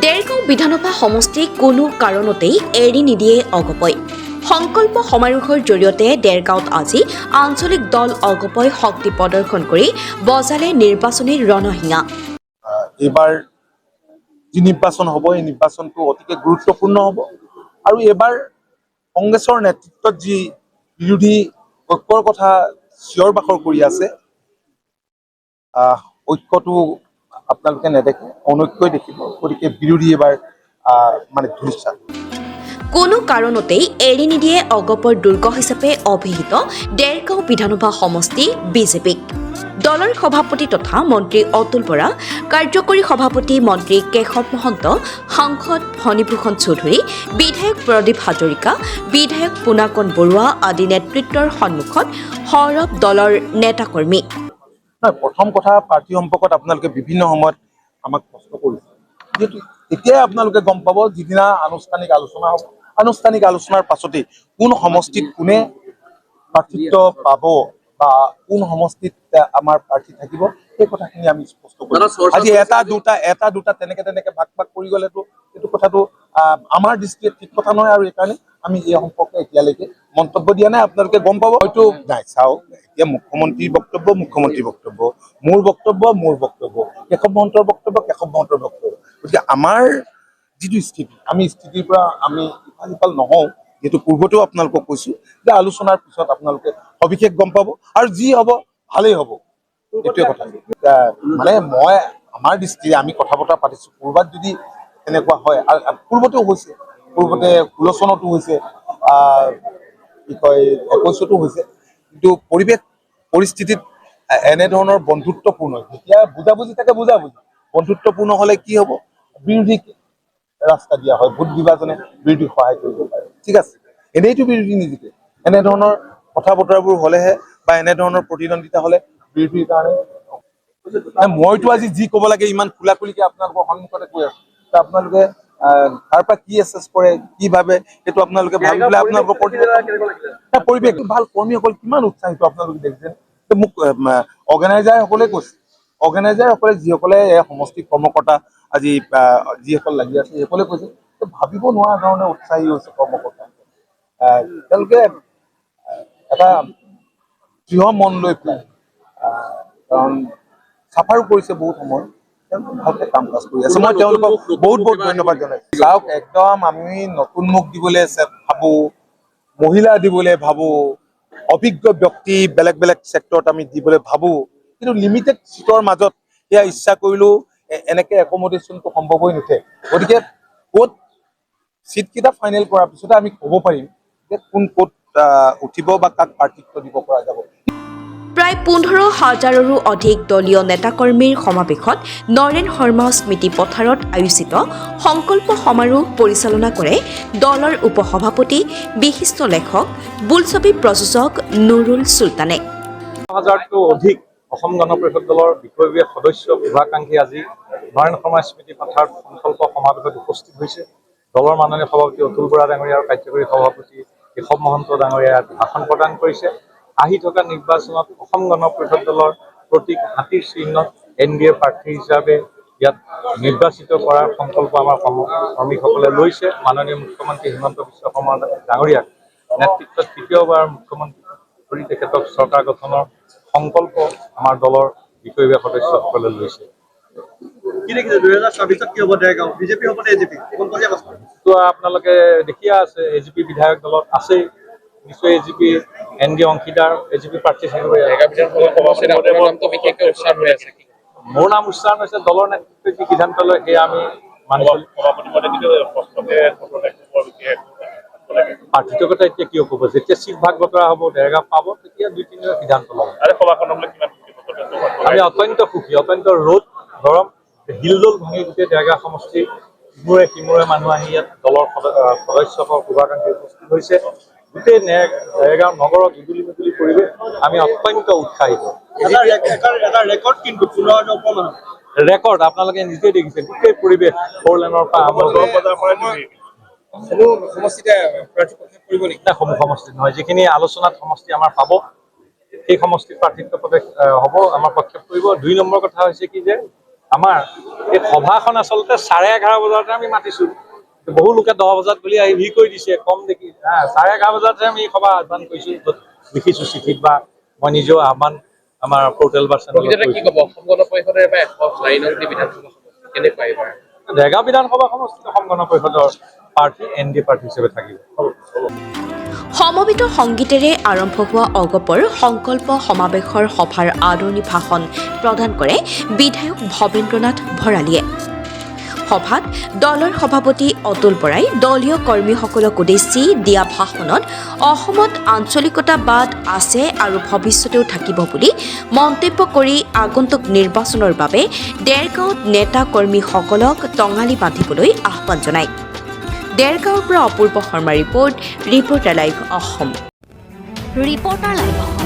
দেৰগাঁও বিধানসভা সমষ্টি কোনো কাৰণতেই এৰি নিদিয়ে অগপই। সংকল্প সমাৰোহৰ জৰিয়তে দেৰগাঁৱত আজি আঞ্চলিক দল অগপই শক্তি প্ৰদৰ্শন কৰি বজালে নিৰ্বাচনী ৰণসিঙা। এইবাৰ যি নিৰ্বাচন হ'ব এই নিৰ্বাচনটো অতিকে গুৰুত্বপূৰ্ণ হ'ব আৰু এইবাৰ কংগ্ৰেছৰ নেতৃত্বত যি বিৰোধী ঐক্যৰ কথা চিঞৰ বাখৰ কৰি আছে, ঐক্যটো আপোনালোকে নেদেখে, অনৈক্যই দেখিব। গতিকে বিৰোধী এবাৰ ধুলিচাত। কোনো কাৰণতেই এৰি নিদিয়ে অগপৰ দুৰ্গ হিচাপে অভিহিত দেৰগাঁও বিধানসভা সমষ্টি বিজেপিক। দলৰ সভাপতি তথা মন্ত্ৰী অতুল বৰা, কাৰ্যকৰী সভাপতি মন্ত্ৰী কেশৱ মহন্ত, সাংসদ ফণীভূষণ চৌধুৰী, বিধায়ক প্ৰদীপ হাজৰিকা, বিধায়ক পুনাকণ বৰুৱা আদি নেতৃত্বৰ সন্মুখত সৰব দলৰ নেতাকৰ্মী। প্ৰথম কথা, পাৰ্টী সম্পৰ্কত আপোনালোকে বিভিন্ন সময়ত আমাক প্ৰশ্ন কৰিছে, যিহেতু তেতিয়াই আপোনালোকে গম পাব যিদিনা আনুষ্ঠানিক আলোচনা হ'ব। আনুষ্ঠানিক আলোচনাৰ পাছতেই কোন সমষ্টিত কোনে প্ৰাৰ্থিত্ব পাব বা কোন সমষ্টিত আমাৰ প্ৰাৰ্থী থাকিব সেই কথাখিনি আমি স্পষ্ট কৰিম। আজি এটা দুটা তেনেকে ভাগ কৰি গ'লেতো এইটো কথাটো আমাৰ দৃষ্টিত ঠিক কথা নহয়, আৰু এইকাৰণে আমি এই সম্পৰ্কে এতিয়ালৈকে মন্তব্য দিয়া নাই। আপোনালোকে গম পাব হয়তো নাই। চাওক, এতিয়া মুখ্যমন্ত্ৰীৰ বক্তব্য, মোৰ বক্তব্য, কেশৱ মহন্তৰ বক্তব্য, গতিকে আমাৰ যিটো স্থিতি, আমি স্থিতিৰ পৰা আমি ইফাল সিফাল নহওঁ। যিহেতু পূৰ্বতেও আপোনালোকক কৈছো যে আলোচনাৰ পিছত আপোনালোকে সবিশেষ গম পাব, আৰু যি হ'ব ভালেই হ'ব। এইটোৱে কথা। মই আমাৰ দৃষ্টিৰে আমি কথা বতৰা পাতিছো, ক'ৰবাত যদি এনেকুৱা হয়, আৰু পূৰ্বতেও হৈছে, 16 চনতো হৈছে, 21তো হৈছে, কিন্তু পৰিৱেশ পৰিস্থিতিত এনেধৰণৰ বন্ধুত্বপূৰ্ণ, যেতিয়া বুজাবুজি থাকে বুজাবুজি, বন্ধুত্বপূৰ্ণ হ'লে কি হ'ব, বিৰোধীক ৰাস্তা দিয়া হয়, ভোট বিভাজনে বিৰোধীক সহায় কৰিব পাৰে। ঠিক আছে, এনেইতো বিৰোধী নিজিতে। এনেধৰণৰ কথা বতৰাবোৰ হ'লেহে বা এনেধৰণৰ প্ৰতিদ্বন্দ্বিতা হ'লে বিৰোধীৰ কাৰণে। মইতো আজি যি ক'ব লাগে ইমান খোলা খুলিকে আপোনালোকৰ সন্মুখতে কৈ আছো, আপোনালোকে তাৰ পৰা কি এছেছ কৰে, কি ভাবে, সেইটো আপোনালোকে ভাবি পেলাই আপোনালোকৰ পৰিৱেশ ভাল। কৰ্মীসকল কিমান উৎসাহিত আপোনালোকে দেখিছে। মোক অৰ্গেনাইজাৰসকলে কৈছে, যিসকলে সমষ্টিৰ কৰ্মকৰ্তা আজি যিসকল লাগি আছে, সেইসকলে কৈছে ভাবিব নোৱাৰা ধৰণে উৎসাহী হৈছে কৰ্মকৰ্তা। তেওঁলোকে এটা দৃঢ় মন লৈ পেলাই, কাৰণ চাফাৰো কৰিছে বহুত সময়, ভালকে কাম কাজ কৰি আছে। মই তেওঁলোকক বহুত ধন্যবাদ জনাইছো। চাওক, একদম আমি নতুন মুখ দিবলৈ ভাবো, মহিলা দিবলৈ ভাবো, অভিজ্ঞ ব্যক্তি বেলেগ চেক্টৰত আমি দিবলৈ ভাবো, কিন্তু লিমিটেড চিটৰ মাজত সেয়া ইচ্ছা কৰিলেও এনেকে একমোডেশ্যনটো সম্ভৱ হৈ নুঠে। গতিকে ক'ত চিটকেইটা ফাইনেল কৰাৰ পিছতে আমি ক'ব পাৰিম যে কোন ক'ত উঠিব বা কাক প্ৰাৰ্থিত্ব দিব পৰা যাব। প্ৰায় 15,000ৰো অধিক দলীয় নেতাকৰ্মীৰ সমাৱেশত নৰেন শৰ্মা স্মৃতি পথাৰত আয়োজিত সংকল্প সমাৰোহ পৰিচালনা কৰে দলৰ উপসভাপতি, বিশিষ্ট লেখক, বোলছবি প্ৰযোজক নুৰুল চুলতানে। 1000ৰো অধিক অসম গণ পৰিষদ দলৰ বিষয়ববীয়া সদস্য, শুভাকাংক্ষী আজি নৰেন শৰ্মা স্মৃতি পথাৰত সংকল্প সমাৱেশত উপস্থিত হৈছে। দলৰ মাননীয় সভাপতি অতুল বৰা ডাঙৰীয়া আৰু কাৰ্যকৰী সভাপতি কেশৱ মহন্ত ডাঙৰীয়াই ভাষণ প্ৰদান কৰিছে। আহি থকা নিৰ্বাচনত অসম গণ পৰিষদ দলৰ প্ৰতীক হাতীৰ চিহ্নত NDA প্ৰাৰ্থী হিচাপে ইয়াত নিৰ্বাচিত কৰাৰ সংকল্প আমাৰ কৰ্মীসকলে লৈছে। মাননীয় মুখ্যমন্ত্ৰী হিমন্ত বিশ্ব শৰ্মা ডাঙৰীয়াক নেতৃত্বত তৃতীয়বাৰ মুখ্যমন্ত্ৰী তেখেতক চৰকাৰ গঠনৰ সংকল্প আমাৰ দলৰ বিষয়ববীয়া সদস্যসকলে লৈছে। আপোনালোকে দেখিয়া আছে, AGP বিধায়ক দলত আছেই, নিশ্চয় AGP NDA অংশীদাৰ, AGP প্ৰাৰ্থী থাকিব। মোৰ নাম উচ্চাৰণ হৈছে, দলৰ নেতৃত্বই যি সিদ্ধান্ত লয় সেয়া আমি মানি চলিম। প্ৰাৰ্থীটোৰ কথা এতিয়া কিয় ক'ব, যেতিয়া চিট ভাগ বতৰা হ'ব, দেৰগাঁও পাব, তেতিয়া 2-3 সিদ্ধান্ত ল'ব। আমি অত্যন্ত সুখী, অত্যন্ত ৰ'দ গৰম হিলদোল ভাঙি গোটেই দেৰগাঁও সমষ্টিৰ ইমূৰে সিমূৰে মানুহ আহি ইয়াত দলৰ সদস্যসকল শুভাকাংক্ষী উপস্থিত হৈছে। গোটেই দেৰগাঁও নগৰত উজুলি মুজুলি পৰিৱেশ, আমি অত্যন্ত উৎসাহিত। ৰেকৰ্ড আপোনালোকে নিজেই দেখিছে, গোটেই পৰিৱেশ 4 লেনৰ পৰা সমূহ সমষ্টিত নহয়, যিখিনি আলোচনাত সমষ্টি আমাৰ পাব সেই সমষ্টিত প্ৰাৰ্থিত্ব প্ৰদেশ হ'ব, আমাৰ প্ৰক্ষেপ কৰিব। 2 নম্বৰ কথা হৈছে কি যে আমাৰ এই সভাখন আচলতে 11:30 বজাতে আমি মাতিছোঁ। বহু লোকে 10 বজাত বুলি আহি ভিৰ কৰি দিছে, কম দেখি 11:30 বজাতহে আমি সভা আহ্বান কৰিছোঁ, লিখিছোঁ চিঠিত বা মই নিজেও আহ্বান আমাৰ পৰ্টেল বা চেনেলত কি ক'ব অসম গণ পৰিষদৰ এবাৰ 104 নং বিধানসভা কেনেকুৱা এইবাৰ? দেৰগাঁও বিধানসভা সমষ্টিত অসম গণ পৰিষদৰ প্ৰাৰ্থী NDA প্ৰাৰ্থী হিচাপে থাকিব। সমবেত সংগীতেৰে আৰম্ভ হোৱা অগপৰ সংকল্প সমাৱেশৰ সভাৰ আদৰণি ভাষণ প্ৰদান কৰে বিধায়ক ভৱেন্দ্ৰনাথ ভৰালীয়ে। সভাত দলৰ সভাপতি অতুল বৰাই দলীয় কৰ্মীসকলক উদ্দেশ্যি দিয়া ভাষণত অসমত আঞ্চলিকতাবাদ আছে আৰু ভৱিষ্যতেও থাকিব বুলি মন্তব্য কৰি আগন্তুক নিৰ্বাচনৰ বাবে দেৰগাঁৱত নেতা কৰ্মীসকলক টঙালি বান্ধিবলৈ আহ্বান জনায়। দেৰগাঁৱৰ পৰা Apurba Sharma reporter live Assam. Reporter live Assam.